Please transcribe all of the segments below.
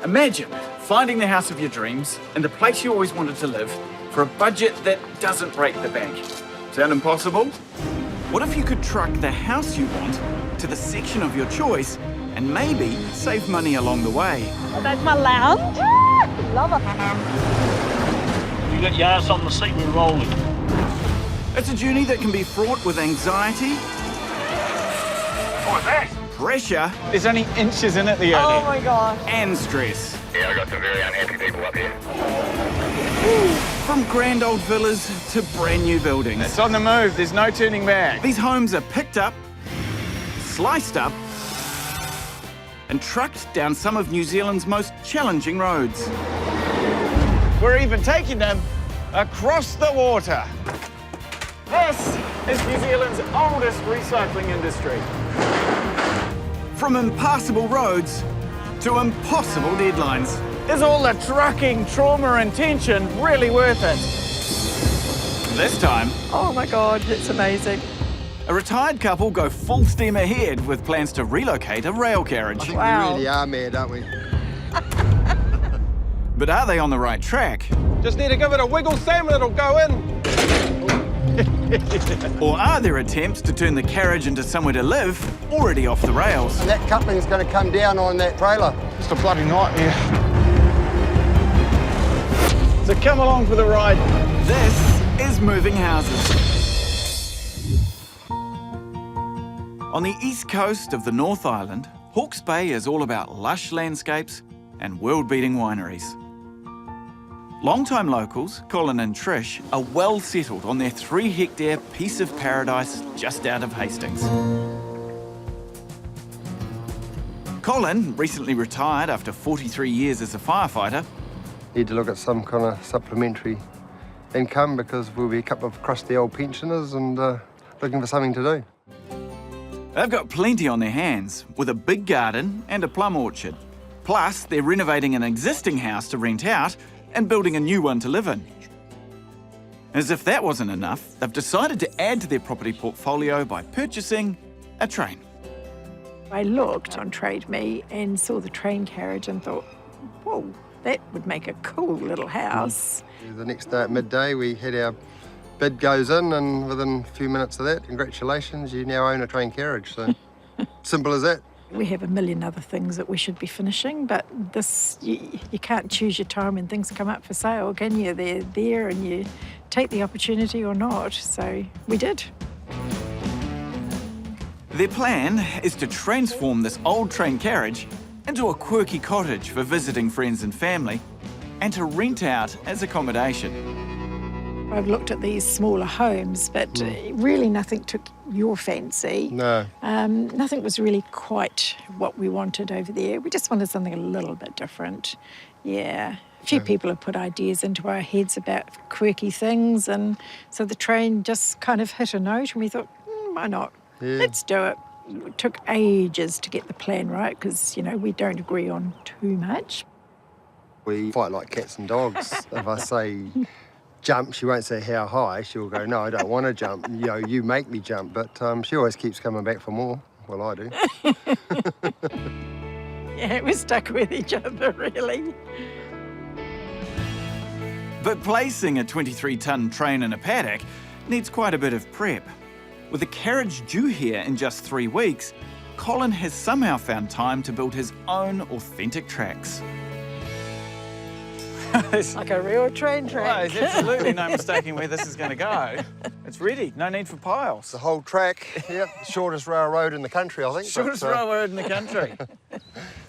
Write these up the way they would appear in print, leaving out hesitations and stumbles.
Imagine finding the house of your dreams in the place you always wanted to live for a budget that doesn't break the bank. Sound impossible? What if you could truck the house you want to the section of your choice and maybe save money along the way? Oh, that's my lounge. Love it. You got your ass on the seat, we're rolling. It's a journey that can be fraught with anxiety. What's that? Pressure. There's only inches in it, the Oh my gosh. And stress. Yeah, I got some very unhappy people up here. From grand old villas to brand new buildings. It's on the move, there's no turning back. These homes are picked up, sliced up, and trucked down some of New Zealand's most challenging roads. We're even taking them across the water. This is New Zealand's oldest recycling industry. From impassable roads to impossible deadlines. Is all the trucking, trauma and tension really worth it? This time, Oh my God, it's amazing. a retired couple go full steam ahead with plans to relocate a rail carriage. I think Wow. we really are mad, aren't we? But are they on the right track? Just need to give it a wiggle, Sam, and it'll go in. Or are there attempts to turn the carriage into somewhere to live already off the rails? And that coupling's going to come down on that trailer. Just a bloody nightmare. So come along for the ride. This is Moving Houses. On the east coast of the North Island, Hawke's Bay is all about lush landscapes and world-beating wineries. Long-time locals, Colin and Trish, are well settled on their 3-hectare piece of paradise just out of Hastings. Colin recently retired after 43 years as a firefighter. Need to look at some kind of supplementary income because we'll be a couple of crusty old pensioners and looking for something to do. They've got plenty on their hands, with a big garden and a plum orchard. Plus, they're renovating an existing house to rent out and building a new one to live in. As if that wasn't enough, they've decided to add to their property portfolio by purchasing a train. I looked on Trade Me and saw the train carriage and thought, whoa, that would make a cool little house. The next day at midday, we had our bid goes in, and within a few minutes of that, congratulations, you now own a train carriage. So simple as that. We have a million other things that we should be finishing, but this, you can't choose your time when things come up for sale, can you? They're there and you take the opportunity or not, so we did. Their plan is to transform this old train carriage into a quirky cottage for visiting friends and family and to rent out as accommodation. I've looked at these smaller homes, but really nothing took your fancy. No. Nothing was really quite what we wanted over there. We just wanted something a little bit different. Yeah. A few people have put ideas into our heads about quirky things, and so the train just kind of hit a note, and we thought, why not? Yeah. Let's do it. It took ages to get the plan right because, you know, we don't agree on too much. We fight like cats and dogs. If I say jump, she won't say how high. She'll go, no, I don't want to jump. You know, you make me jump. But she always keeps coming back for more. Well, I do. Yeah, we're stuck with each other, really. But placing a 23-ton train in a paddock needs quite a bit of prep. With the carriage due here in just 3 weeks, Colin has somehow found time to build his own authentic tracks. Like a real train Oh, track. there's absolutely no mistaking where this is going to go. It's ready, no need for piles. The whole track, yep, shortest railroad in the country, I think. Shortest but, railroad in the country.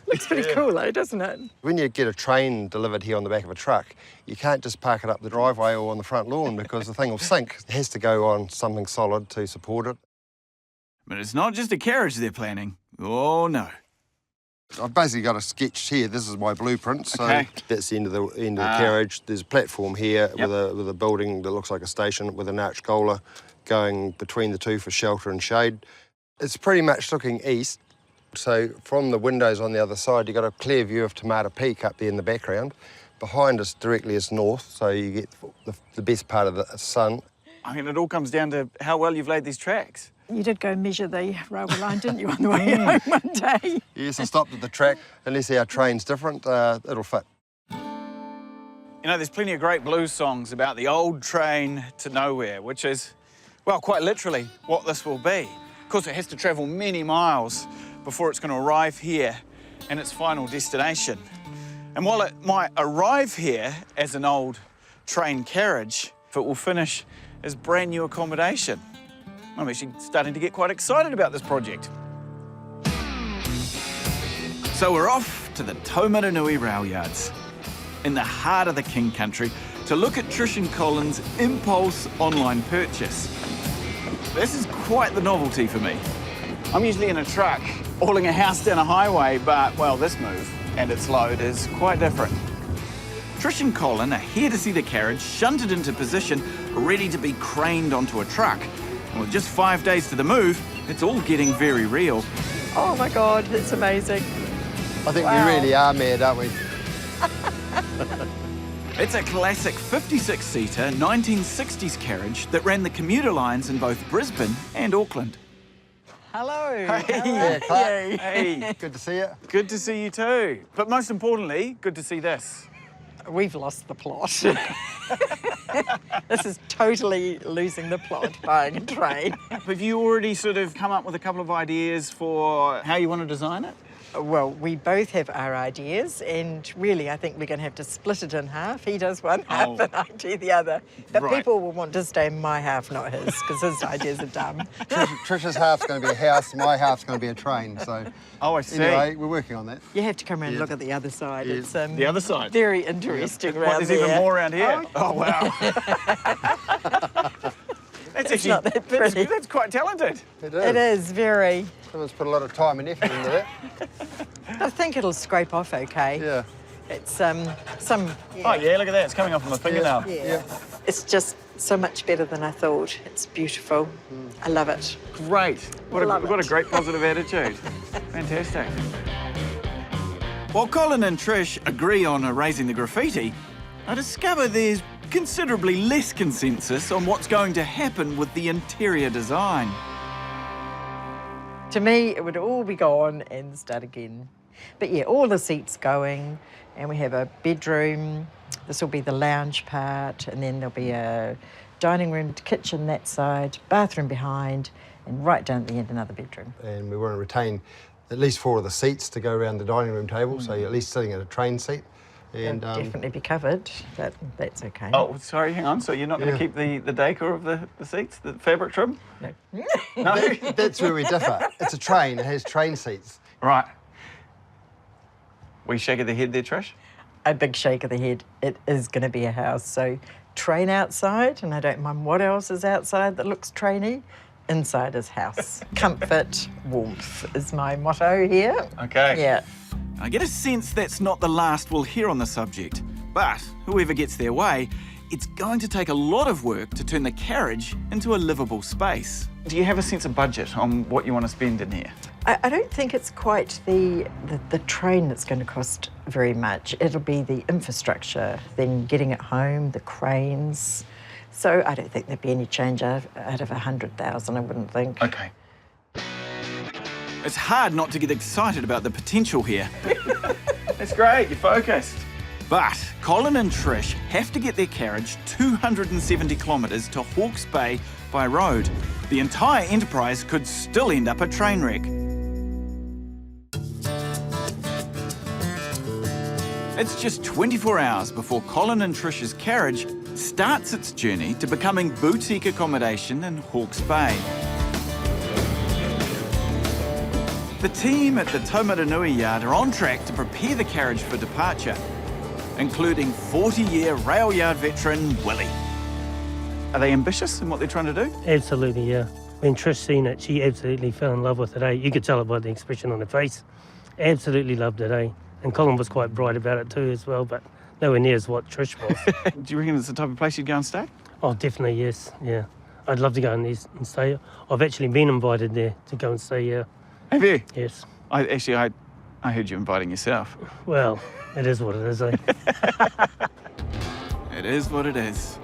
Looks pretty cool though, doesn't it? When you get a train delivered here on the back of a truck, you can't just park it up the driveway or on the front lawn because the thing will sink. It has to go on something solid to support it. But it's not just a carriage they're planning. Oh, no. I've basically got a sketch here. This is my blueprint. So Okay. that's the end of the carriage. There's a platform here Yep. with a building that looks like a station with an arch gola going between the two for shelter and shade. It's pretty much looking east. So from the windows on the other side, you've got a clear view of Tomato Peak up there in the background. Behind us directly is north, so you get the best part of the sun. I mean, it all comes down to how well you've laid these tracks. You did go measure the railway line, didn't you, on the way home one day? Yes, I stopped at the track. Unless our train's different, it'll fit. You know, there's plenty of great blues songs about the old train to nowhere, which is, well, quite literally what this will be. Of course, it has to travel many miles before it's going to arrive here in its final destination. And while it might arrive here as an old train carriage, it will finish as brand new accommodation. I'm actually starting to get quite excited about this project. So we're off to the Taumaranui rail yards, in the heart of the King Country, to look at Trish and Colin's impulse online purchase. This is quite the novelty for me. I'm usually in a truck, hauling a house down a highway, but, well, this move and its load is quite different. Trish and Colin are here to see the carriage shunted into position, ready to be craned onto a truck. And with just 5 days to the move, it's all getting very real. Oh my God, it's amazing. I think Wow. we really are mad, aren't we? It's a classic 56-seater 1960s carriage that ran the commuter lines in both Brisbane and Auckland. Hello. Yeah, Clark. Hey, Good to see you. good to see you too. But most importantly, good to see this. We've lost the plot. This is totally losing the plot, buying a train. Have you already sort of come up with a couple of ideas for how you want to design it? Well, we both have our ideas, and really, I think we're going to have to split it in half. He does one half, Oh. and I do the other. But Right. people will want to stay in my half, not his, because his ideas are dumb. Trish's half's going to be a house, my half's going to be a train. So Oh, I see. anyway, we're working on that. You have to come around and look at the other side. Yeah. It's The other side? very interesting What, around there's there. even more around here? Oh, wow. That's It's not that pretty. That's quite talented. It is very. Someone's put a lot of time and effort into that. I think it'll scrape off okay. Yeah. It's some. Oh, yeah, look at that. It's coming off my fingernail. Yeah. It's just so much better than I thought. It's beautiful. I love it. Great. What Love a it. great positive attitude. Fantastic. While Colin and Trish agree on erasing the graffiti, I discover there's considerably less consensus on what's going to happen with the interior design. To me, it would all be gone and start again. But yeah, all the seats going, and we have a bedroom. This will be the lounge part, and then there'll be a dining room, kitchen that side, bathroom behind, and right down at the end, another bedroom. And we want to retain at least 4 of the seats to go around the dining room table, so you're at least sitting at a train seat. And It'll definitely be covered, but that's okay. Oh, sorry, hang on. So you're not going to keep the decor of the seats, the fabric trim? No. No? that's where we differ. It's a train, it has train seats. Right. We shake of the head there, Trish? A big shake of the head. It is going to be a house. So train outside, and I don't mind what else is outside that looks trainy. Inside is house. Comfort, warmth is my motto here. Okay. Yeah. I get a sense that's not the last we'll hear on the subject. But whoever gets their way, it's going to take a lot of work to turn the carriage into a livable space. Do you have a sense of budget on what you want to spend in here? I don't think it's quite the train that's going to cost very much. It'll be the infrastructure, then getting it home, the cranes. So I don't think there'd be any change out of 100,000, I wouldn't think. Okay. It's hard not to get excited about the potential here. That's great, you're focused. But Colin and Trish have to get their carriage 270 kilometres to Hawke's Bay by road. The entire enterprise could still end up a train wreck. It's just 24 hours before Colin and Trish's carriage starts its journey to becoming boutique accommodation in Hawke's Bay. The team at the Taumaranui yard are on track to prepare the carriage for departure, including 40-year rail yard veteran Willie. Are they ambitious in what they're trying to do? Absolutely, yeah. When Trish seen it, she absolutely fell in love with it, eh? You could tell it by the expression on her face. Absolutely loved it, eh? And Colin was quite bright about it too as well, but nowhere near as what Trish was. Do you reckon it's the type of place you'd go and stay? Oh, definitely, yes, yeah. I'd love to go in there and stay. I've actually been invited there to go and stay, yeah. Have you? Yes. I heard you inviting yourself. Well, it is what it is, eh? It is what it is.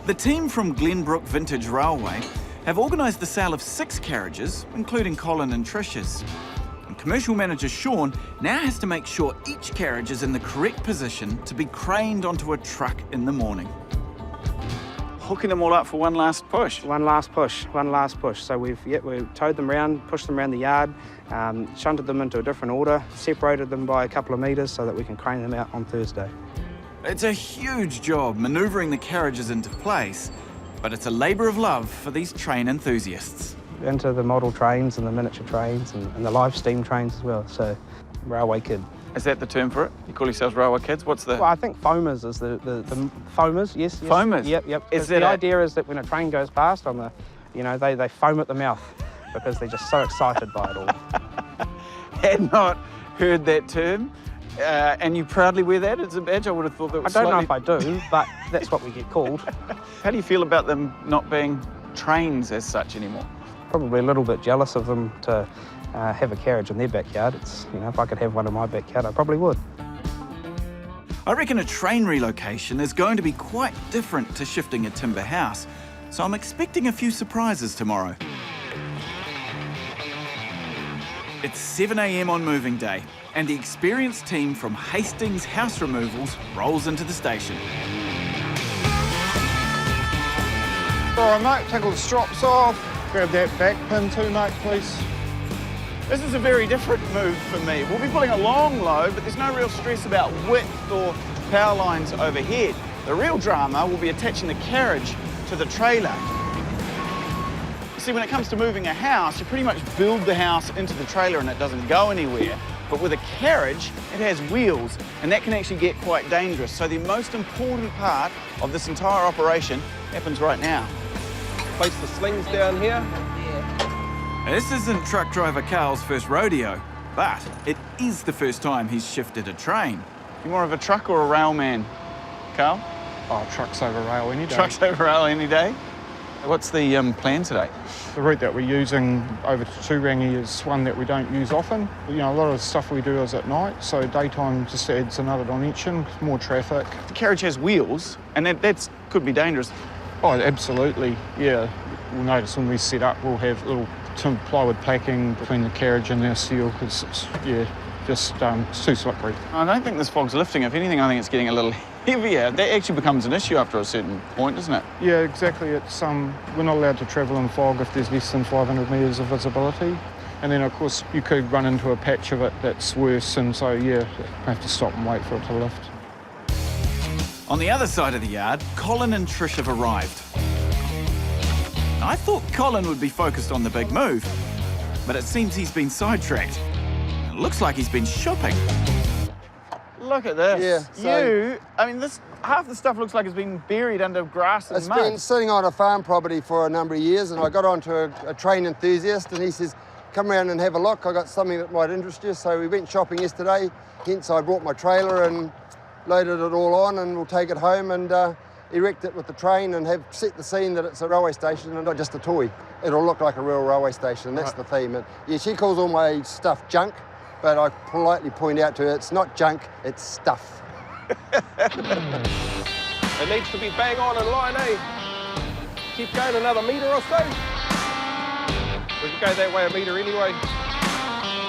The team from Glenbrook Vintage Railway have organised the sale of 6 carriages, including Colin and Trish's. And commercial manager Sean now has to make sure each carriage is in the correct position to be craned onto a truck in the morning. Hooking them all up for one last push. One last push. So we've towed them around, pushed them around the yard, shunted them into a different order, separated them by a couple of metres so that we can crane them out on Thursday. It's a huge job manoeuvring the carriages into place, but it's a labour of love for these train enthusiasts. Into the model trains and the miniature trains and the live steam trains as well, so railway kid. Is that the term for it? You call yourselves railway kids? What's the... Well, I think foamers is the foamers, yes. Foamers? Yep. Is The idea is that when a train goes past, they foam at the mouth because they're just so excited by it all. Had not heard that term. And you proudly wear that as a badge? I would have thought that was I don't know if I do, but that's what we get called. How do you feel about them not being trains as such anymore? Probably a little bit jealous of them to have a carriage in their backyard. If I could have one in my backyard, I probably would. I reckon a train relocation is going to be quite different to shifting a timber house, so I'm expecting a few surprises tomorrow. It's 7 a.m. on moving day, and the experienced team from Hastings House Removals rolls into the station. All right, mate, take all the strops off. Grab that back pin too, mate, please. This is a very different move for me. We'll be pulling a long load, but there's no real stress about width or power lines overhead. The real drama will be attaching the carriage to the trailer. See, when it comes to moving a house, you pretty much build the house into the trailer and it doesn't go anywhere. But with a carriage, it has wheels, and that can actually get quite dangerous. So the most important part of this entire operation happens right now. Place the slings down here. This isn't truck driver Carl's first rodeo, but it is the first time he's shifted a train. You more of a truck or a rail man, Carl? Oh, trucks over rail any day. Trucks over rail any day. What's the plan today? The route that we're using over to Toorangi is one that we don't use often. A lot of the stuff we do is at night, so daytime just adds another dimension, more traffic. The carriage has wheels, and that could be dangerous. Oh, absolutely, yeah. We'll notice when we set up, we'll have little tin plywood packing between the carriage and our steel, because it's, it's too slippery. I don't think this fog's lifting. If anything, I think it's getting a little heavier. That actually becomes an issue after a certain point, doesn't it? Yeah, exactly. It's we're not allowed to travel in fog if there's less than 500 metres of visibility. And then, of course, you could run into a patch of it that's worse, and so, yeah, you have to stop and wait for it to lift. On the other side of the yard, Colin and Trish have arrived. I thought Colin would be focused on the big move, but it seems he's been sidetracked. It looks like he's been shopping. Look at this. Yeah, this half the stuff looks like it's been buried under grass and mud. It's been sitting on a farm property for a number of years, and I got onto a train enthusiast, and he says, come around and have a look. I got something that might interest you. So we went shopping yesterday, hence I brought my trailer and loaded it all on, and we'll take it home and erect it with the train and have set the scene that it's a railway station and not just a toy. It'll look like a real railway station, and that's the theme. And yeah, she calls all my stuff junk, but I politely point out to her, it's not junk, it's stuff. It needs to be bang on in line, eh? Keep going another metre or so. We can go that way a metre anyway.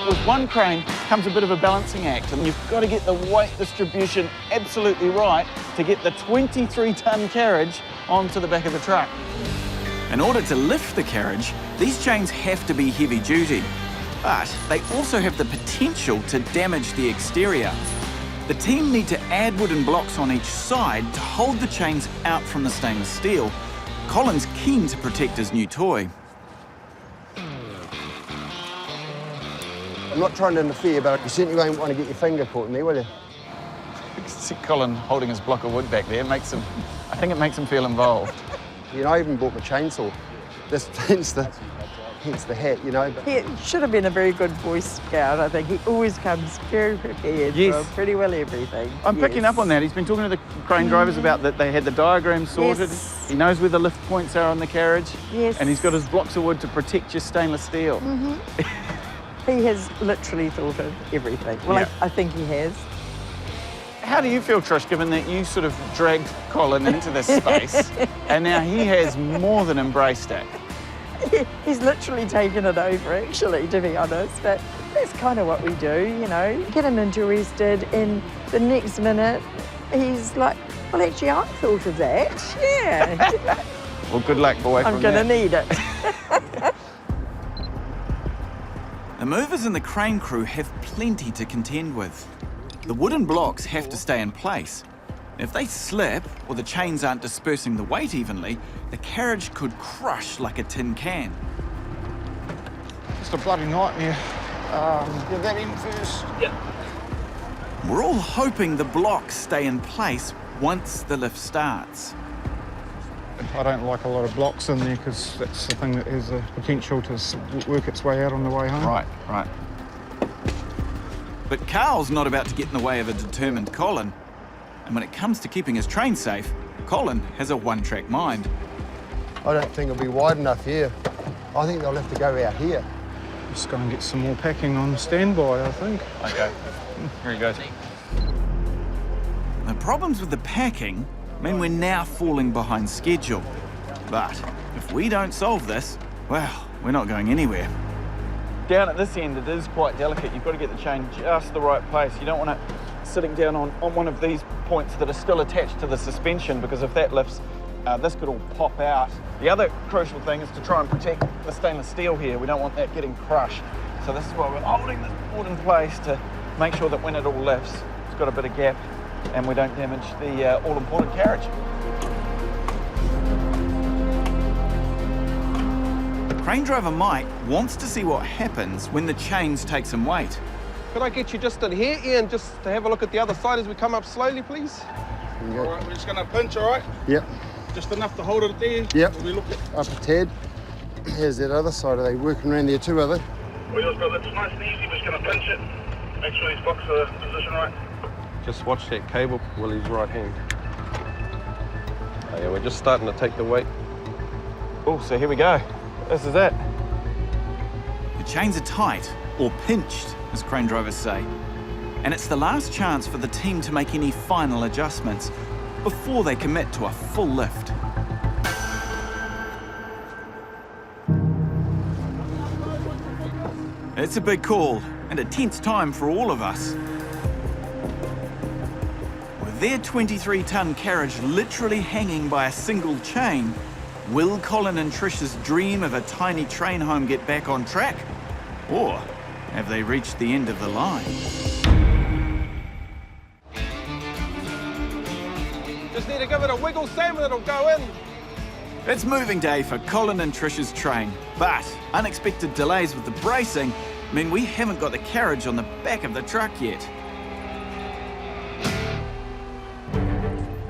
With one crane comes a bit of a balancing act, and you've got to get the weight distribution absolutely right to get the 23-tonne carriage onto the back of the truck. In order to lift the carriage, these chains have to be heavy duty, but they also have the potential to damage the exterior. The team need to add wooden blocks on each side to hold the chains out from the stainless steel. Colin's keen to protect his new toy. I'm not trying to interfere, but you certainly won't want to get your finger caught in there, will you? You can see Colin holding his block of wood back there. I think it makes him feel involved. I even bought my chainsaw. Hence the hat, But He should have been a very good Boy Scout. I think he always comes very prepared for pretty well everything. I'm picking up on that. He's been talking to the crane drivers about that they had the diagram sorted. Yes. He knows where the lift points are on the carriage. Yes. And he's got his blocks of wood to protect your stainless steel. He has literally thought of everything. Well, Yeah. I think he has. How do you feel, Trish, given that you sort of dragged Colin into this space and now he has more than embraced it? He's literally taken it over, actually, to be honest. But that's kind of what we do, you know. Get him interested, and the next minute he's like, well, actually, I thought of that. Yeah. Well, good luck, boy. I'm going to need it. The movers and the crane crew have plenty to contend with. The wooden blocks have to stay in place. If they slip or the chains aren't dispersing the weight evenly, the carriage could crush like a tin can. Just a bloody nightmare. Get that in first. Yep. We're all hoping the blocks stay in place once the lift starts. I don't like a lot of blocks in there because that's the thing that has the potential to work its way out on the way home. Right. But Carl's not about to get in the way of a determined Colin. And when it comes to keeping his train safe, Colin has a one-track mind. I don't think it'll be wide enough here. I think they'll have to go out here. Just go and get some more packing on standby, I think. Okay. Here he goes. The problems with the packing mean we're now falling behind schedule. But if we don't solve this, well, we're not going anywhere. Down at this end, it is quite delicate. You've got to get the chain just the right place. You don't want it sitting down on one of these points that are still attached to the suspension, because if that lifts, this could all pop out. The other crucial thing is to try and protect the stainless steel here. We don't want that getting crushed. So this is why we're holding this board in place to make sure that when it all lifts, it's got a bit of gap and we don't damage the all-important carriage. Crane driver Mike wants to see what happens when the chains take some weight. Could I get you just in here, Ian, just to have a look at the other side as we come up slowly, please? All right, we're just going to pinch, all right? Yep. Just enough to hold it there. Yep. We look at Up a tad. Here's that other side. Are they working around there too, are they? We just got it's nice and easy. We're just going to pinch it. Make sure these blocks are positioned right. Just watch that cable, Willie's right hand. Oh, yeah, we're just starting to take the weight. Oh, so here we go. This is it. The chains are tight, or pinched, as crane drivers say. And it's the last chance for the team to make any final adjustments before they commit to a full lift. It's a big call, and a tense time for all of us. With their 23-ton carriage literally hanging by a single chain, will Colin and Trish's dream of a tiny train home get back on track? Or have they reached the end of the line? Just need to give it a wiggle, Sam, and it'll go in. It's moving day for Colin and Trish's train, but unexpected delays with the bracing mean we haven't got the carriage on the back of the truck yet.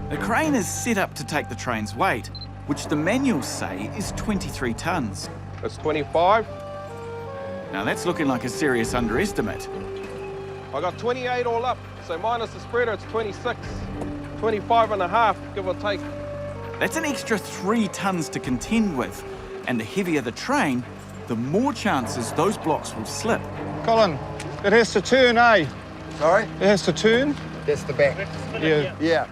The crane is set up to take the train's weight, which the manuals say is 23 tons. It's 25. Now that's looking like a serious underestimate. I got 28 all up, so minus the spreader, it's 26. 25 and a half, give or take. That's an extra 3 tons to contend with, and the heavier the train, the more chances those blocks will slip. Colin, it has to turn, eh? Sorry? It has to turn? That's the back. Yeah.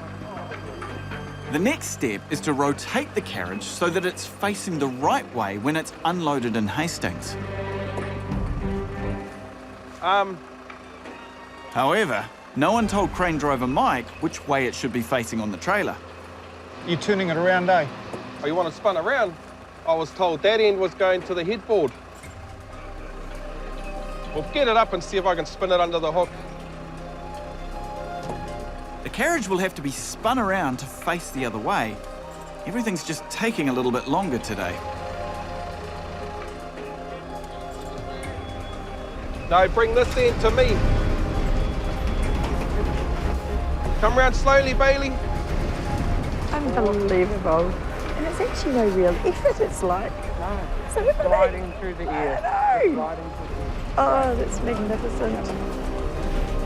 The next step is to rotate the carriage so that it's facing the right way when it's unloaded in Hastings. However, no one told crane driver Mike which way it should be facing on the trailer. You're turning it around, eh? Oh, you want it spun around? I was told that end was going to the headboard. We'll get it up and see if I can spin it under the hook. The carriage will have to be spun around to face the other way. Everything's just taking a little bit longer today. No, bring this end to me. Come round slowly, Bailey. Unbelievable. And it's actually no real effort, it's like. No, So isn't it? gliding through the air. I know. Gliding through the air. Oh, that's magnificent.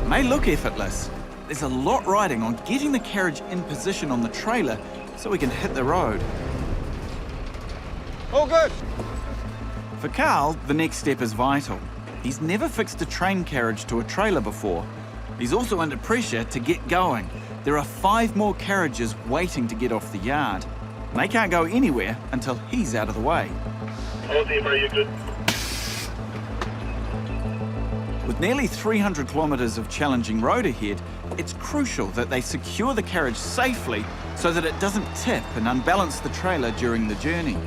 It may look effortless. There's a lot riding on getting the carriage in position on the trailer so we can hit the road. All good. For Carl, the next step is vital. He's never fixed a train carriage to a trailer before, He's also under pressure to get going. There are 5 more carriages waiting to get off the yard. And they can't go anywhere until he's out of the way. Oh dear, bro, you're good. With nearly 300 kilometres of challenging road ahead, it's crucial that they secure the carriage safely so that it doesn't tip and unbalance the trailer during the journey.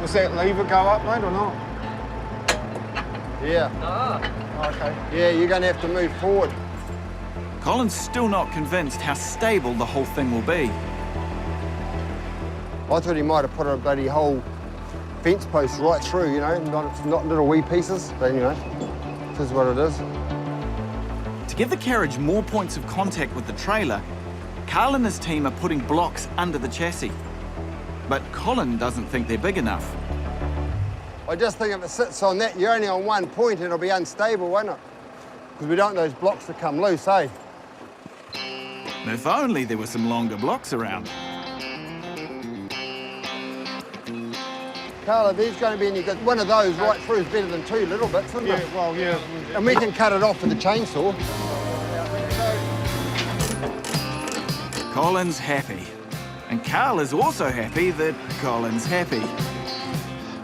Was that lever go up, mate, or not? Yeah. Okay. Yeah, you're going to have to move forward. Colin's still not convinced how stable the whole thing will be. I thought he might have put a bloody whole fence post right through, you know, not little wee pieces, but you know, this is what it is. To give the carriage more points of contact with the trailer, Carl and his team are putting blocks under the chassis. But Colin doesn't think they're big enough. I just think if it sits on that, you're only on one point and it'll be unstable, won't it? Because we don't want those blocks to come loose, eh? If only there were some longer blocks around. Carl, if there's going to be any good, one of those right through is better than 2 little bits, isn't it? Yeah, well, yeah. And we can cut it off with the chainsaw. Colin's happy. And Carl is also happy that Colin's happy.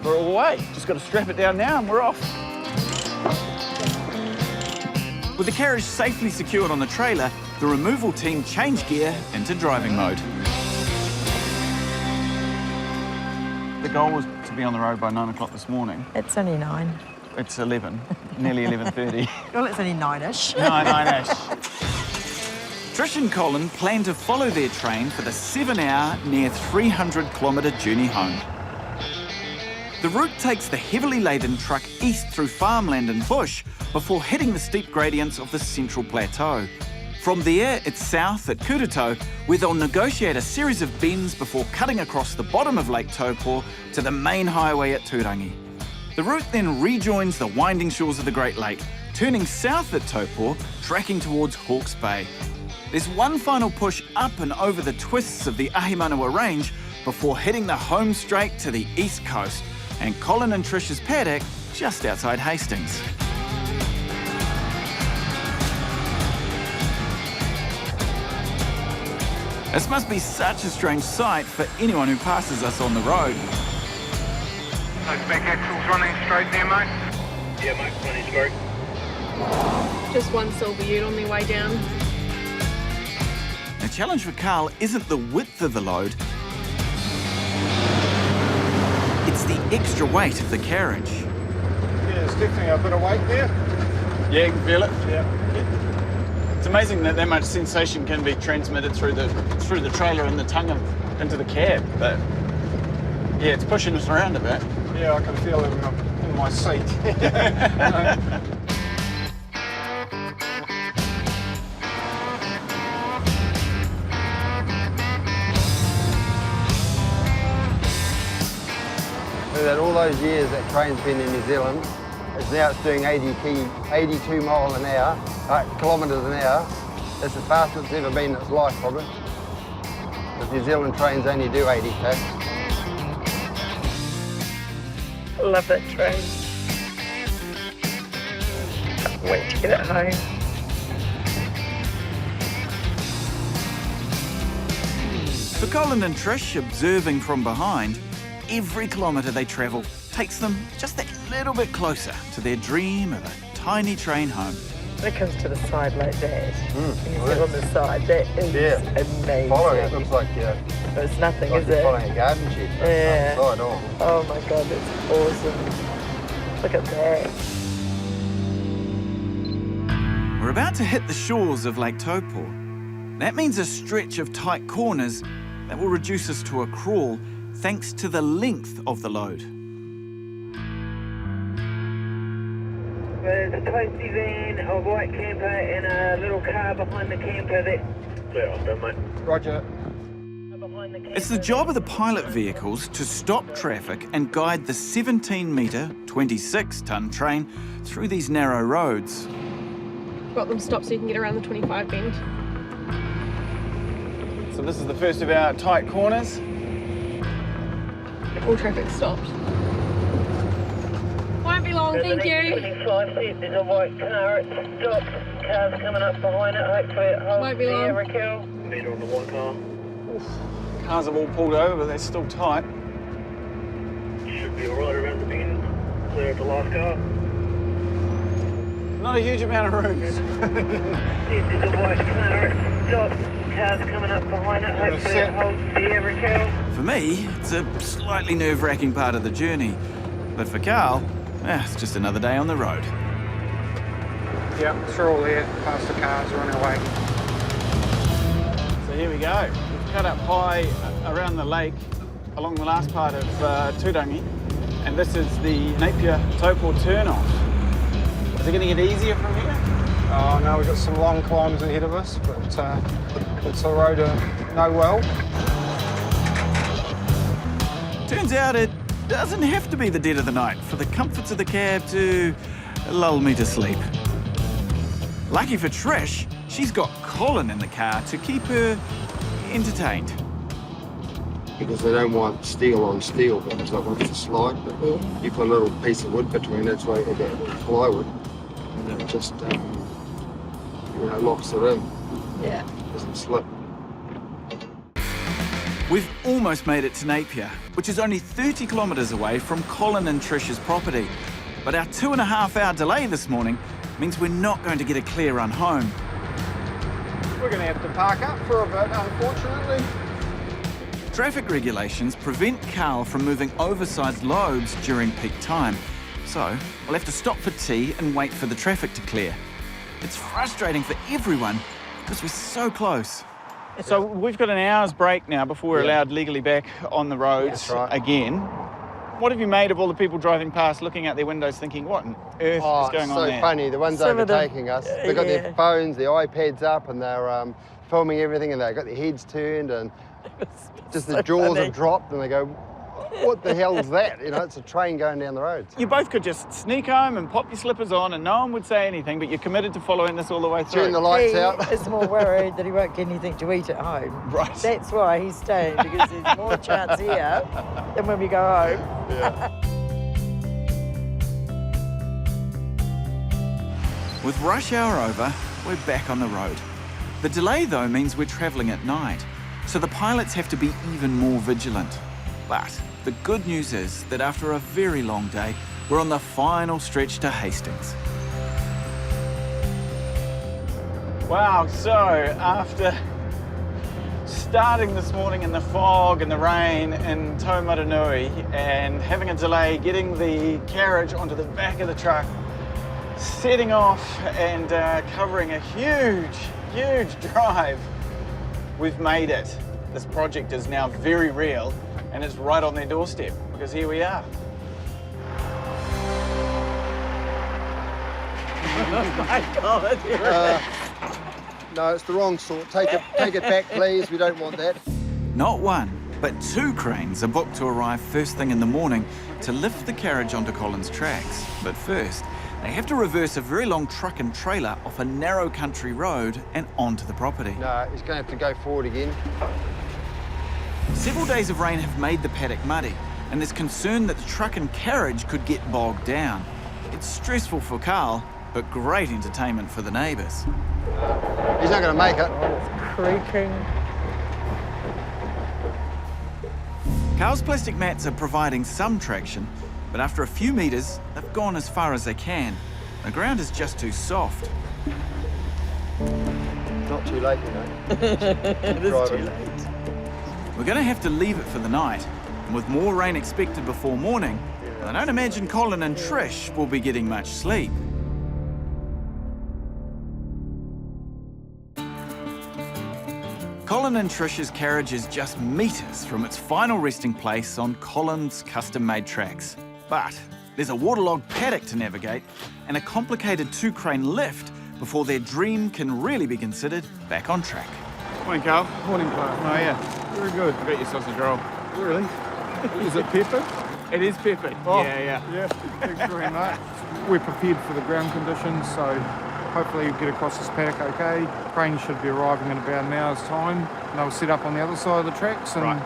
We're all the way. Just got to strap it down now and we're off. With the carriage safely secured on the trailer, the removal team change gear into driving mode. The goal was to be on the road by 9 o'clock this morning. It's only 9. It's 11, nearly 11:30. Well, it's only 9-ish. 9-ish. Trish and Colin plan to follow their train for the 7-hour, near 300-kilometre journey home. The route takes the heavily laden truck east through farmland and bush before hitting the steep gradients of the central plateau. From there, it's south at Kurato, where they'll negotiate a series of bends before cutting across the bottom of Lake Taupo to the main highway at Turangi. The route then rejoins the winding shores of the Great Lake, turning south at Taupo, tracking towards Hawke's Bay. There's one final push up and over the twists of the Ahimanua Range before hitting the home straight to the east coast, and Colin and Trish's paddock just outside Hastings. This must be such a strange sight for anyone who passes us on the road. Those back axles running straight there, mate? Yeah, mate, running straight. Just one silver ute on their way down. The challenge for Carl isn't the width of the load, it's the extra weight of the carriage. Yeah, there's definitely a bit of weight there. Yeah, you can feel it. Yeah. It's amazing that much sensation can be transmitted through the trailer and the tongue into the cab, but yeah, it's pushing us around a bit. Yeah, I can feel it in my seat. That all those years that train's been in New Zealand, now it's doing 82 mile an hour, kilometres an hour. That's the fastest it's ever been in its life, probably. Because New Zealand trains only do 80k. Love that train. Can't wait to get it home. For Colin and Trish, observing from behind, every kilometre they travel takes them just that little bit closer to their dream of a tiny train home. When it comes to the side like that, and you sit on the side, that is amazing. Follow it, looks like it's nothing, like is you're it? following a garden shed. Yeah. Side on. Oh my God, that's awesome. Look at that. We're about to hit the shores of Lake Taupo. That means a stretch of tight corners that will reduce us to a crawl thanks to the length of the load. There's a toasty van, a white camper, and a little car behind the camper that... Clear off, done, mate. Roger. It's the job of the pilot vehicles to stop traffic and guide the 17-metre, 26-tonne train through these narrow roads. Got them stopped so you can get around the 25 bend. So this is the first of our tight corners. All traffic stopped. Won't be long, thank you. 25 feet, there's a white car, it's stopped. cars coming up behind it. Hopefully it holds Won't be the long. Raquel. Meter on the one car. Cars have all pulled over, but they're still tight. Should be alright around the bend. Clear of the last car. Not a huge amount of room. This is a white car. Stop. Cars coming up behind it. Hopefully it holds the Raquel. For me, it's a slightly nerve-wracking part of the journey. But for Carl, it's just another day on the road. Yep, they're all there, past the cars, we're on our way. So here we go. We've cut up high around the lake along the last part of Turangi. And this is the Napier Toor turn-off. Is it going to get easier from here? Oh no, we've got some long climbs ahead of us, but it's a road to know well. Turns out it doesn't have to be the dead of the night for the comforts of the cab to lull me to sleep. Lucky for Trish, she's got Colin in the car to keep her entertained. Because they don't want steel on steel, because they want it to slide. But you put a little piece of wood between it, so you get plywood, and it just locks it in. Yeah. Doesn't slip. We've almost made it to Napier, which is only 30 kilometres away from Colin and Trish's property. But our 2.5-hour delay this morning means we're not going to get a clear run home. We're going to have to park up for a bit, unfortunately. Traffic regulations prevent Carl from moving oversized loads during peak time. So we'll have to stop for tea and wait for the traffic to clear. It's frustrating for everyone because we're so close. So we've got an hour's break now before we're allowed legally back on the roads again. What have you made of all the people driving past, looking out their windows, thinking, what on earth is going on there? It's so funny. The ones overtaking us, they've got their phones, their iPads up, and they're filming everything, and they've got their heads turned, and just the jaws have dropped, and they go, what the hell is that? It's a train going down the road. You both could just sneak home and pop your slippers on and no one would say anything, but you're committed to following this all the way through. Turn the lights out. He is more worried that he won't get anything to eat at home. Right. That's why he's staying, because there's more chance here than when we go home. Yeah. With rush hour over, we're back on the road. The delay, though, means we're travelling at night, so the pilots have to be even more vigilant. But the good news is that after a very long day, we're on the final stretch to Hastings. Wow, so after starting this morning in the fog and the rain in Taumaranui and having a delay getting the carriage onto the back of the truck, setting off and covering a huge drive, we've made it. This project is now very real and it's right on their doorstep, because here we are. Oh my God. No, it's the wrong sort. Take it back, please. We don't want that. Not one, but 2 cranes are booked to arrive first thing in the morning to lift the carriage onto Colin's tracks. But first, they have to reverse a very long truck and trailer off a narrow country road and onto the property. No, he's going to have to go forward again. Several days of rain have made the paddock muddy, and there's concern that the truck and carriage could get bogged down. It's stressful for Carl, but great entertainment for the neighbours. He's not going to make it. It's creaking. Carl's plastic mats are providing some traction, but after a few metres, they've gone as far as they can. The ground is just too soft. Not too late, It is too late. We're going to have to leave it for the night, and with more rain expected before morning, I don't imagine Colin and Trish will be getting much sleep. Colin and Trish's carriage is just metres from its final resting place on Colin's custom-made tracks. But there's a waterlogged paddock to navigate and a complicated 2-crane lift before their dream can really be considered back on track. Morning, Carl. Morning, Clark. Oh, yeah. Very good. I got your sausage roll. Really? Is it pepper? It is peppered. Oh, Yeah. Yeah, thanks very much. We're prepared for the ground conditions, so hopefully you'll get across this paddock okay. Crane should be arriving in about an hour's time. And they'll set up on the other side of the tracks and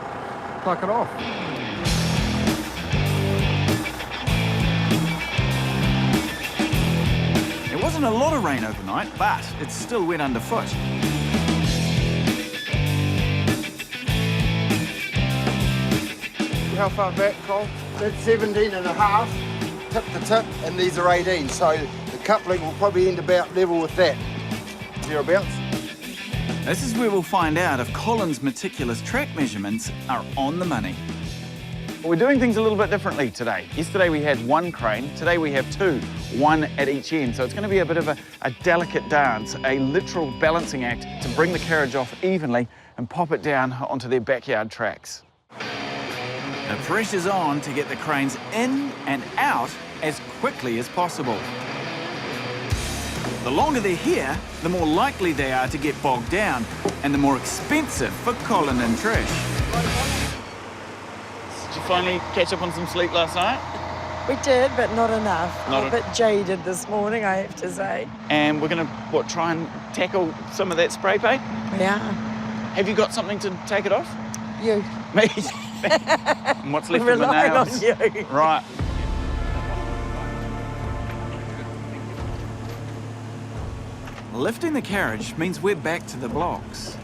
pluck it off. It wasn't wasn't a lot of rain overnight, but it's still wet underfoot. How far back, Cole? That's 17 and a half, tip to tip, and these are 18. So the coupling will probably end about level with that. Thereabouts. This is where we'll find out if Colin's meticulous track measurements are on the money. We're doing things a little bit differently today. Yesterday we had one crane, today we have two, one at each end. So it's going to be a bit of a delicate dance, a literal balancing act to bring the carriage off evenly and pop it down onto their backyard tracks. The pressure's on to get the cranes in and out as quickly as possible. The longer they're here, the more likely they are to get bogged down and the more expensive for Colin and Trish. Did you finally catch up on some sleep last night? We did, but not enough. Not I'm a bit jaded this morning, I have to say. And we're going to, try and tackle some of that spray paint? Yeah. Have you got something to take it off? You. Me? And what's left of the Relying on nails? you. Right. Lifting the carriage means we're back to the blocks.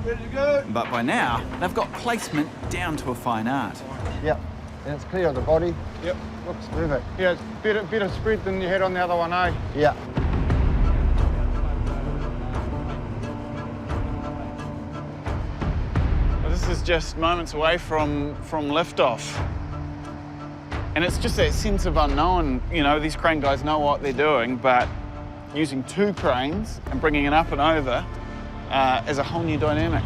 Ready to go? But by now, they've got placement down to a fine art. Yep, and it's clear on the body. Yep. Looks perfect. Yeah, it's better spread than you had on the other one, eh? Yeah. Well, this is just moments away from liftoff. And it's just that sense of unknown. You know, these crane guys know what they're doing, but using two cranes and bringing it up and over is a whole new dynamic.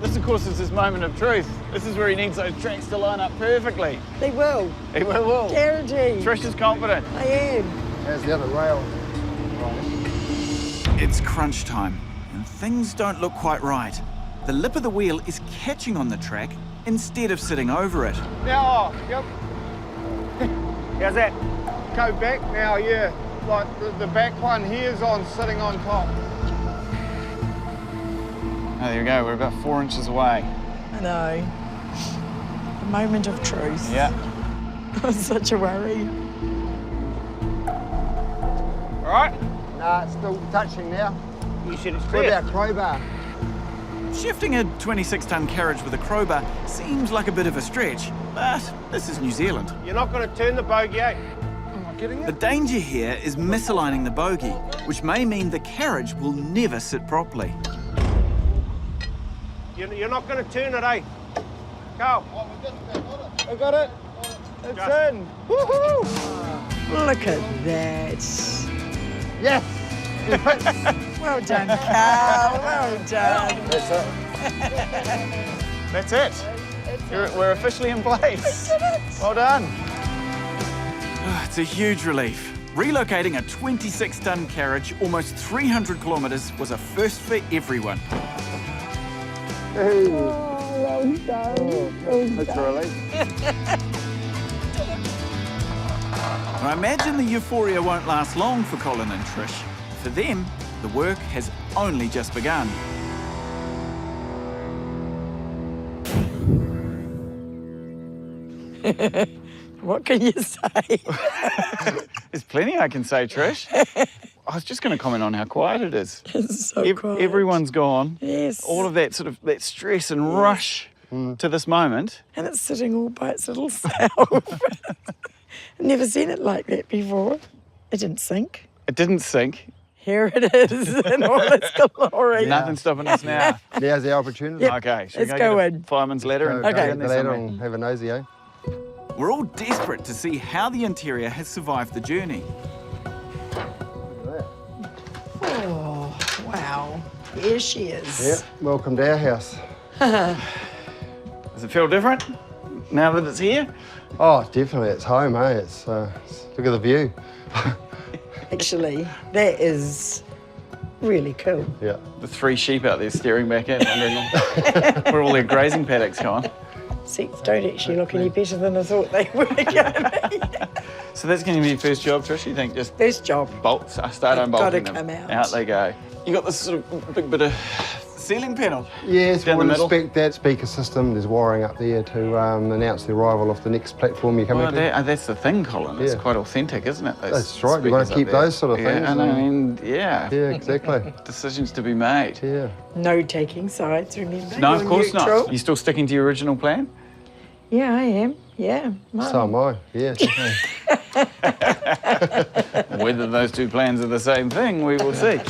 This, of course, is his moment of truth. This is where he needs those tracks to line up perfectly. They will. He will. Guarantee. Trish is confident. I am. There's the other rail. It's crunch time, and things don't look quite right. The lip of the wheel is catching on the track instead of sitting over it. Now, yep. How's that? Go back now, yeah. Like the back one here's on, sitting on top. Oh, there you go. We're about 4 inches away. I know. The moment of truth. Yeah. I'm such a worry. All right. Nah, it's still touching now. You said it's What clear. about crowbar? Shifting a 26-ton carriage with a crowbar seems like a bit of a stretch, but this is New Zealand. You're not going to turn the bogey, eh? Am I getting The danger here is misaligning the bogie, which may mean the carriage will never sit properly. You're not going to turn it, eh? Carl. I got it. It's in. Woohoo! Look at that. Yes! Well done, Carl. Well done. That's it. We're officially in place. Well done. It's a huge relief. Relocating a 26-ton carriage almost 300 kilometres was a first for everyone. Hey. Oh, well done. That's a relief. I imagine the euphoria won't last long for Colin and Trish. For them, the work has only just begun. What can you say? There's plenty I can say, Trish. I was just going to comment on how quiet it is. It's so quiet. Everyone's gone. Yes. All of that that stress and rush to this moment. And it's sitting all by its little self. I've never seen it like that before. It didn't sink. It didn't sink. Here it is in all its glory. Nothing's stopping us now. There's the opportunity. Yep. Okay, should Let's we go get in. a fireman's ladder and Go go in get there the ladder somewhere? and have a nosy, eh? We're all desperate to see how the interior has survived the journey. Oh, wow. Here she is. Yep, welcome to our house. Does it feel different now that it's here? Oh, definitely, it's home, eh? It's look at the view. Actually, that is really cool. Yeah. The 3 sheep out there staring back in, wondering where all their grazing paddocks gone. Seats don't actually look any better than I thought they were going to be. So that's going to be your first job, Trish? You think just First job. bolts? Start They've unbolting gotta them. come out. They go. You got this sort of big bit of ceiling panel. Yes, down the we'll middle. inspect that speaker system. There's wiring up there to announce the arrival of the next platform you're coming Well, to. that's the thing, Colin. It's Yeah. quite authentic, isn't it? Those That's right. You want speakers to up keep there. those sort of things. Yeah, and I mean, yeah. Yeah, exactly. Decisions to be made. Yeah. No taking sides, remember? No, of You're course neutral. not. You still sticking to your original plan? Yeah, I am. Yeah. Mine. So am I. Yeah, definitely. Whether those two plans are the same thing, we will see.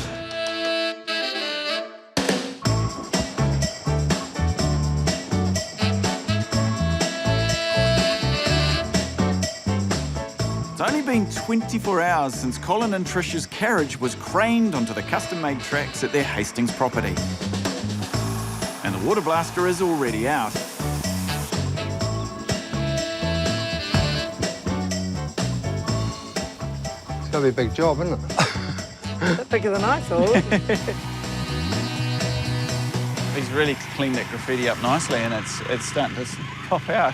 It's only been 24 hours since Colin and Trish's carriage was craned onto the custom-made tracks at their Hastings property. And the water blaster is already out. It's going to be a big job, isn't it? A bit bigger than I thought. He's really cleaned that graffiti up nicely and it's starting to pop out.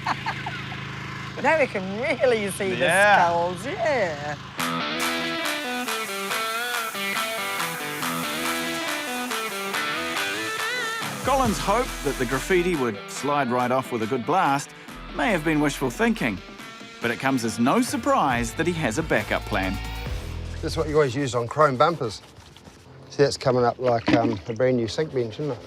Now we can really see the Yeah. skulls. Yeah. Colin's hope that the graffiti would slide right off with a good blast may have been wishful thinking, but it comes as no surprise that he has a backup plan. This is what you always use on chrome bumpers. See, that's coming up like a brand new sink bench, isn't it?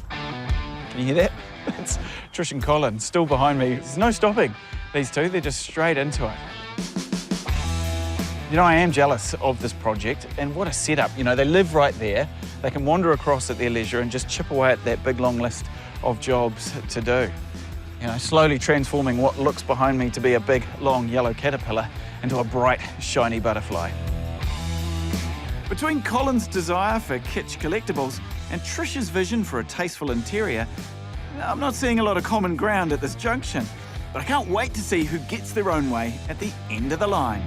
Can you hear that? It's Trish and Colin still behind me. There's no stopping. These two, they're just straight into it. You know, I am jealous of this project, and what a setup. You know, they live right there. They can wander across at their leisure and just chip away at that big long list of jobs to do. You know, slowly transforming what looks behind me to be a big, long yellow caterpillar into a bright, shiny butterfly. Between Colin's desire for kitsch collectibles and Trish's vision for a tasteful interior, I'm not seeing a lot of common ground at this junction, but I can't wait to see who gets their own way at the end of the line.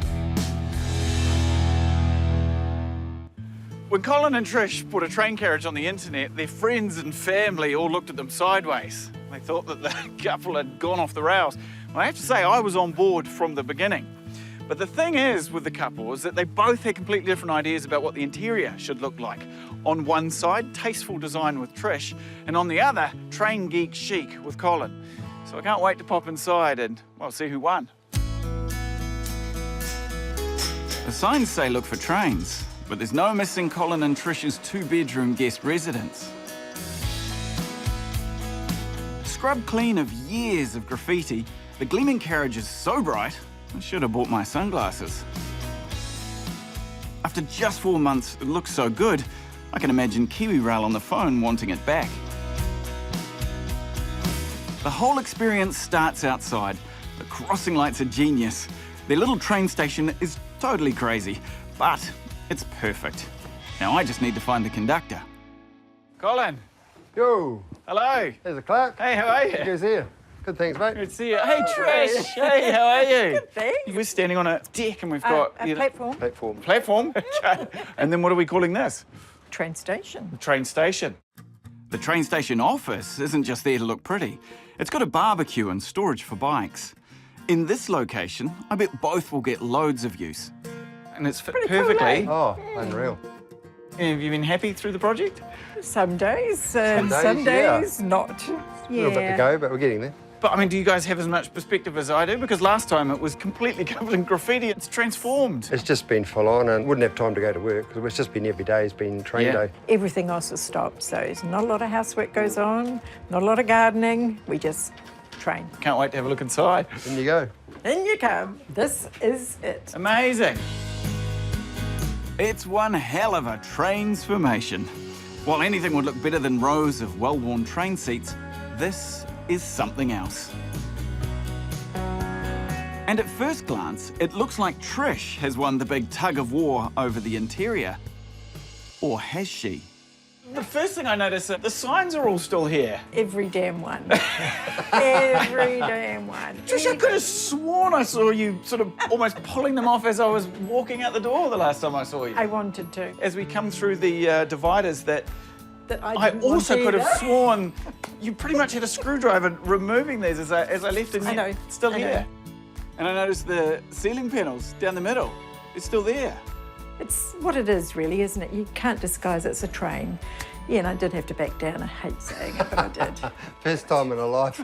When Colin and Trish put a train carriage on the internet, their friends and family all looked at them sideways. They thought that the couple had gone off the rails. Well, I have to say, I was on board from the beginning. But the thing is with the couple is that they both had completely different ideas about what the interior should look like. On one side, tasteful design with Trish, and on the other, train geek chic with Colin. So I can't wait to pop inside and, well, see who won. The signs say look for trains, but there's no missing Colin and Trish's two-bedroom guest residence. Scrub clean of years of graffiti, the gleaming carriage is so bright, I should have bought my sunglasses. After just 4 months, it looks so good, I can imagine Kiwi Rail on the phone wanting it back. The whole experience starts outside. The crossing lights are genius. Their little train station is totally crazy, but it's perfect. Now I just need to find the conductor. Colin. Yo. Hello. There's a clerk. Hey, how are you? Good to see you. Good, thanks, mate. Good to see you. Hey, Trish. Hey, how are you? Good, thanks. We're standing on a deck and we've got... A platform. Platform? Okay. And then what are we calling this? Train station. Train station. The train station office isn't just there to look pretty. It's got a barbecue and storage for bikes. In this location, I bet both will get loads of use. And it's fit perfectly. Oh, unreal. Have you been happy through the project? Some days, Some some days, days not. A little bit to go, but we're getting there. But I mean, do you guys have as much perspective as I do? Because last time it was completely covered in graffiti. It's transformed. It's just been full on and wouldn't have time to go to work because it's just been every day, it's been train day. Everything else has stopped, so there's not a lot of housework goes on, not a lot of gardening. We just train. Can't wait to have a look inside. In you go. In you come. This is it. Amazing. It's one hell of a transformation. While anything would look better than rows of well-worn train seats, this is something else. And at first glance, it looks like Trish has won the big tug of war over the interior. Or has she? The first thing I noticed is the signs are all still here. Every damn one. Every damn one. Trish, I could have sworn I saw you sort of almost pulling them off as I was walking out the door the last time I saw you. I wanted to. As we come through the dividers that that I I didn't want also could have either. sworn you pretty much had a screwdriver removing these as I left it. I know, Still I know. here. And I noticed the ceiling panels down the middle. It's still there. It's what it is, really, isn't it? You can't disguise it's a train. Yeah, and I did have to back down. I hate saying it, but I did. First time in her life.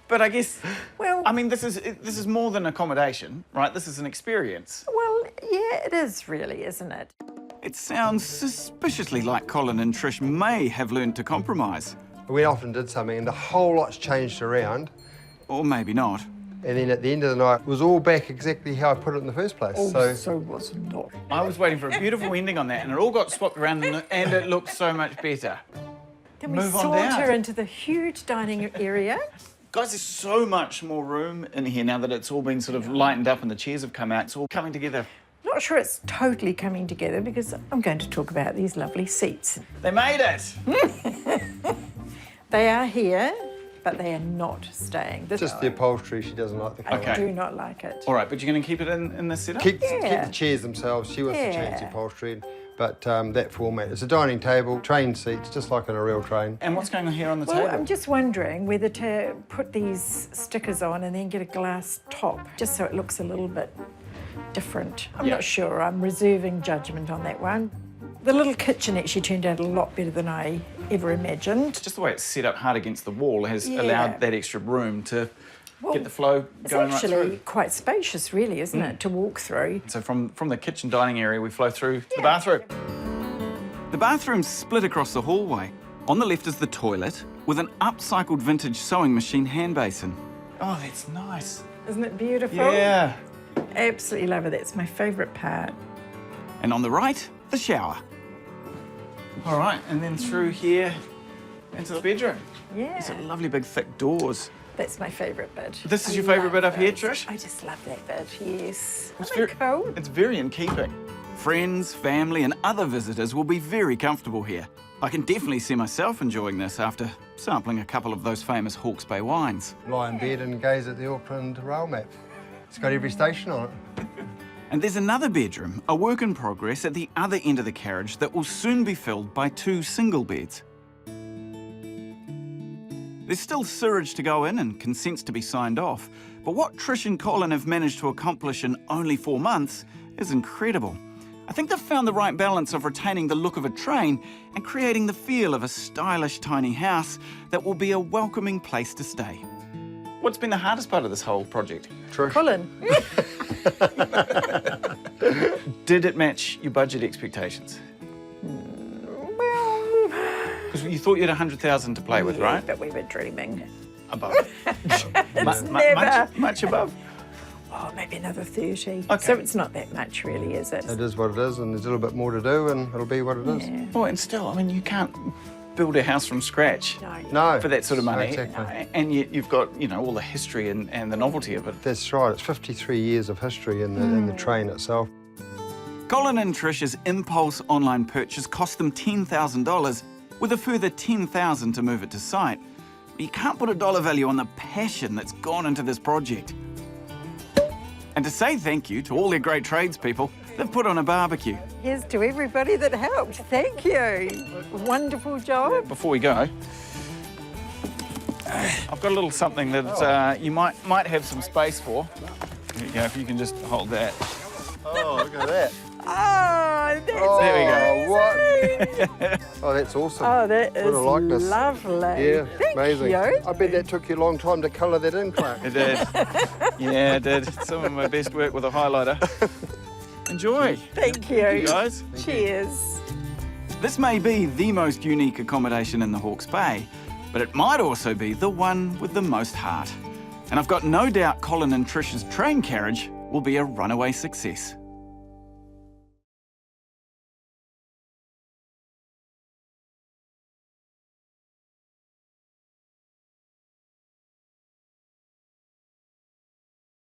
But I guess, Well, I mean, this is more than accommodation, right? This is an experience. well, yeah, it is really, isn't it? It sounds suspiciously like Colin and Trish may have learned to compromise. We often did something and the whole lot's changed around. Or maybe not. And then at the end of the night, it was all back exactly how I put it in the first place. So was not. I was waiting for a beautiful ending on that, and it all got swapped around, and it looked so much better. Then we Move on down. saunter into the huge dining area. Guys, there's so much more room in here now that it's all been sort of lightened up and the chairs have come out. It's all coming together. Not sure it's totally coming together because I'm going to talk about these lovely seats. They made it! They are here, but they are not staying. Just the upholstery, she doesn't like the colour. I do not like it. All right, but you're going to keep it in this setup? Keep Yeah. the chairs themselves. She wants to change the Yeah. upholstery, but that format. It's a dining table, train seats, just like in a real train. And what's going on here on the Well, table? I'm just wondering whether to put these stickers on and then get a glass top, just so it looks a little bit different. I'm Yeah. not sure. I'm reserving judgment on that one. The little kitchen actually turned out a lot better than I ever imagined. Just the way it's set up hard against the wall has Yeah. allowed that extra room to Well, get the flow It's going right actually through. quite spacious, really, isn't it, to walk through? So from the kitchen dining area, we flow through to the bathroom. The bathroom's split across the hallway. On the left is the toilet with an upcycled vintage sewing machine hand basin. Oh, that's nice. Isn't it beautiful? Yeah. Absolutely love it. That's my favourite part. And on the right, the shower. All right, and then through here into the bedroom. Yeah. These are lovely big thick doors. That's my favourite bit. This is I your favourite bit love up here, it. Trish? I just love that bit, yes. It's Isn't it cool? It's very in keeping. Friends, family and other visitors will be very comfortable here. I can definitely see myself enjoying this after sampling a couple of those famous Hawke's Bay wines. Lie in bed and gaze at the Auckland rail map. It's got every station on it. And there's another bedroom, a work in progress at the other end of the carriage that will soon be filled by 2 single beds. There's still sewerage to go in and consents to be signed off, but what Trish and Colin have managed to accomplish in only 4 months is incredible. I think they've found the right balance of retaining the look of a train and creating the feel of a stylish tiny house that will be a welcoming place to stay. What's been the hardest part of this whole project? Trish. Colin. Did it match your budget expectations? Well, Because you thought you had 100,000 to play with, yeah, right? but we were dreaming. Above. It's never. Much above. Oh, maybe another 30. Okay. So it's not that much, really, is it? It is what it is, and there's a little bit more to do, and it'll be what it is. Yeah. Oh, and still, I mean, you can't build a house from scratch No. for that sort of money. Exactly. And you've got, you know, all the history and the novelty of it. That's right. It's 53 years of history in the train itself. Colin and Trish's impulse online purchase cost them $10,000, with a further $10,000 to move it to site. But you can't put a dollar value on the passion that's gone into this project. And to say thank you to all their great tradespeople, they've put on a barbecue. Here's to everybody that helped. Thank you. Wonderful job. Before we go, I've got a little something that you might have some space for. There you go, if you can just hold that. Oh, look at that. Oh, that's There we go. What? Oh, that's awesome. Oh, that Would've is liked this. lovely. Yeah, Thank amazing. you. I bet that took you a long time to colour that in, Clark. It did. Yeah, it did. Some of my best work with a highlighter. Enjoy. Thank you. Thank you, guys. Cheers. This may be the most unique accommodation in the Hawke's Bay, but it might also be the one with the most heart. And I've got no doubt Colin and Trish's train carriage will be a runaway success.